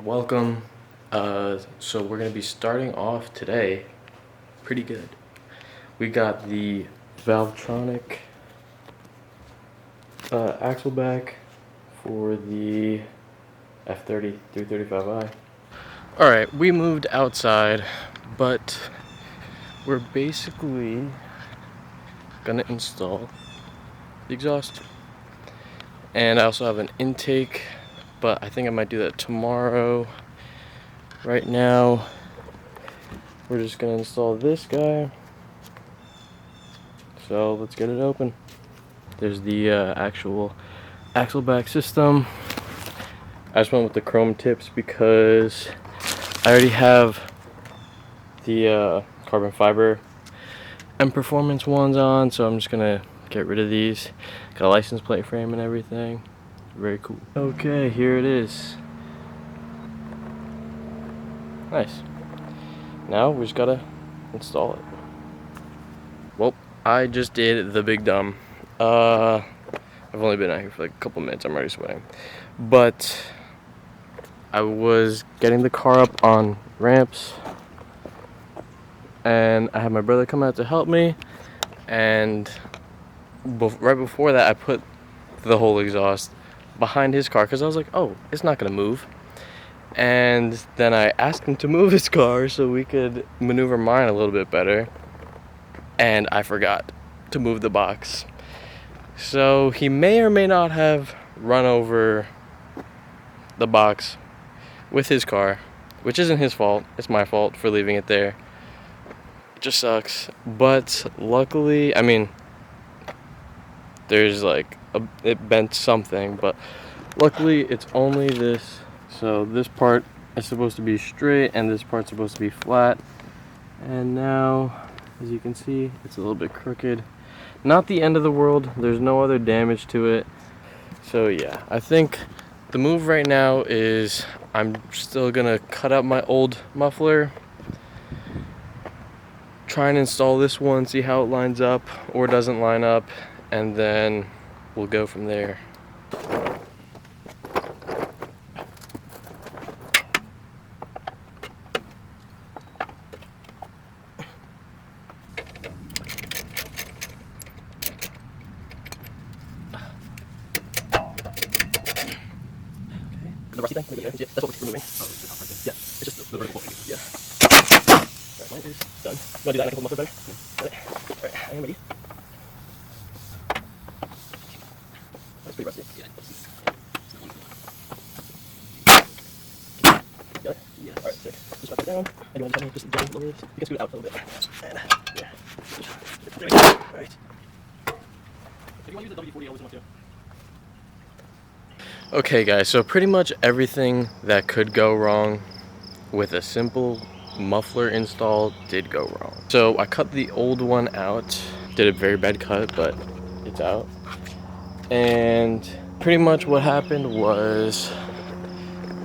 Welcome. So we're gonna be starting off today pretty good. We got the Valvetronic axle back for the F30 335i. Alright, we moved outside, but we're basically gonna install the exhaust. And I also have an intake, but I think I might do that tomorrow. Right now, we're just gonna install this guy. So let's get it open. There's the actual axle back system. I just went with the chrome tips because I already have the carbon fiber and performance ones on, so I'm just gonna get rid of these. Got a license plate frame and everything. Very cool. Okay, here it is. Nice. Now we just gotta install it. Well, I just did the big dumb. I've only been out here for like a couple minutes. I'm already sweating. But I was getting the car up on ramps, and I had my brother come out to help me. And right before that, I put the whole exhaust behind his car because I was like, oh, it's not gonna move. And then I asked him to move his car so we could maneuver mine a little bit better. And I forgot to move the box. So he may or may not have run over the box with his car, which isn't his fault. It's my fault for leaving it there. It just sucks. But luckily, I mean, there's like, it bent something, but luckily it's only this. So this part is supposed to be straight and this part's supposed to be flat. And now, as you can see, it's a little bit crooked. Not the end of the world. There's no other damage to it. So yeah, I think the move right now is I'm still gonna cut out my old muffler, try and install this one, see how it lines up or doesn't line up, and then we'll go from there. The rusty thing? Maybe, yeah, that's what we're removing. Oh, yeah, it's just the vertical thing. Yeah. Alright, mine is done. You wanna do that and I can hold the muffler better? Yeah. Alright, I am ready. That's pretty rusty. Yeah. Got it? Yeah. Alright, sick. Just wrap that down. And you want to tell me just jump a little bit? You can scoot it out a little bit. And, yeah. Alright. If you want to use the W40, always want to. Okay guys, so pretty much everything that could go wrong with a simple muffler install did go wrong. So I cut the old one out, did a very bad cut, but it's out. And pretty much what happened was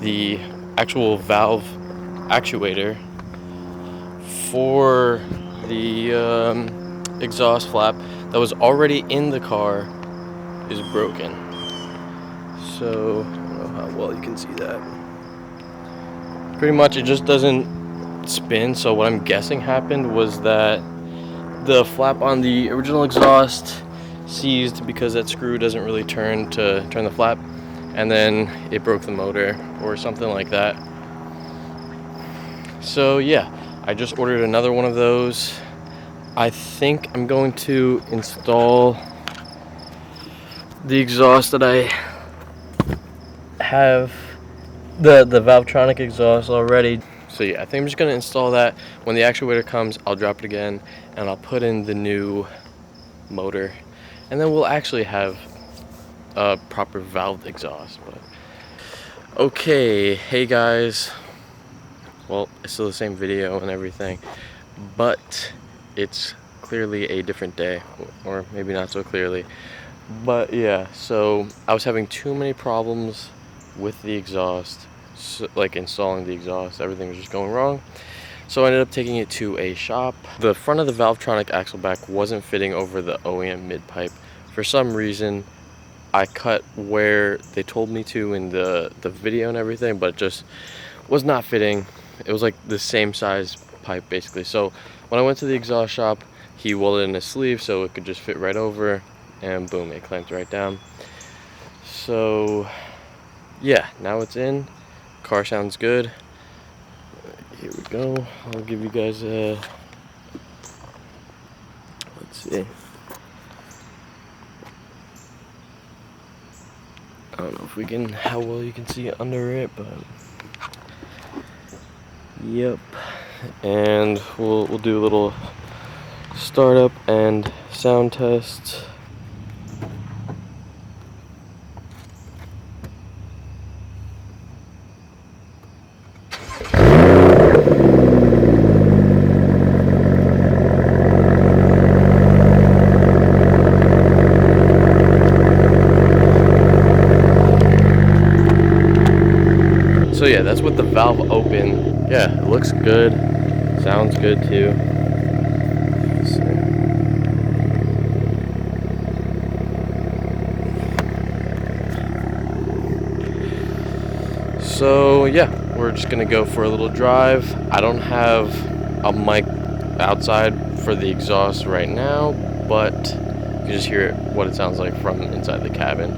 the actual valve actuator for the exhaust flap that was already in the car is broken. So, I don't know how well you can see that. Pretty much it just doesn't spin, so what I'm guessing happened was that the flap on the original exhaust seized because that screw doesn't really turn to turn the flap, and then it broke the motor or something like that. So yeah, I just ordered another one of those. I think I'm going to install the exhaust that I have, the Valvetronic exhaust already. So yeah, I think I'm just gonna install that. When the actuator comes, I'll drop it again and I'll put in the new motor, and then we'll actually have a proper valved exhaust. But okay, hey guys, well, it's still the same video and everything, but it's clearly a different day, or maybe not so clearly. But yeah, so I was having too many problems with the exhaust, so, like installing the exhaust, everything was just going wrong. So I ended up taking it to a shop. The front of the Valvetronic axle back wasn't fitting over the OEM mid pipe. For some reason, I cut where they told me to in the video and everything, but it just was not fitting. It was like the same size pipe basically. So when I went to the exhaust shop, he welded in his sleeve so it could just fit right over, and boom, it clamped right down. So yeah, now it's in. Car sounds good. Here we go. I'll give you guys a, let's see. I don't know if we can, how well you can see under it, but yep. And we'll do a little startup and sound test. So yeah, that's with the valve open. Yeah, it looks good. Sounds good too. So yeah, we're just gonna go for a little drive. I don't have a mic outside for the exhaust right now, but you can just hear what it sounds like from inside the cabin.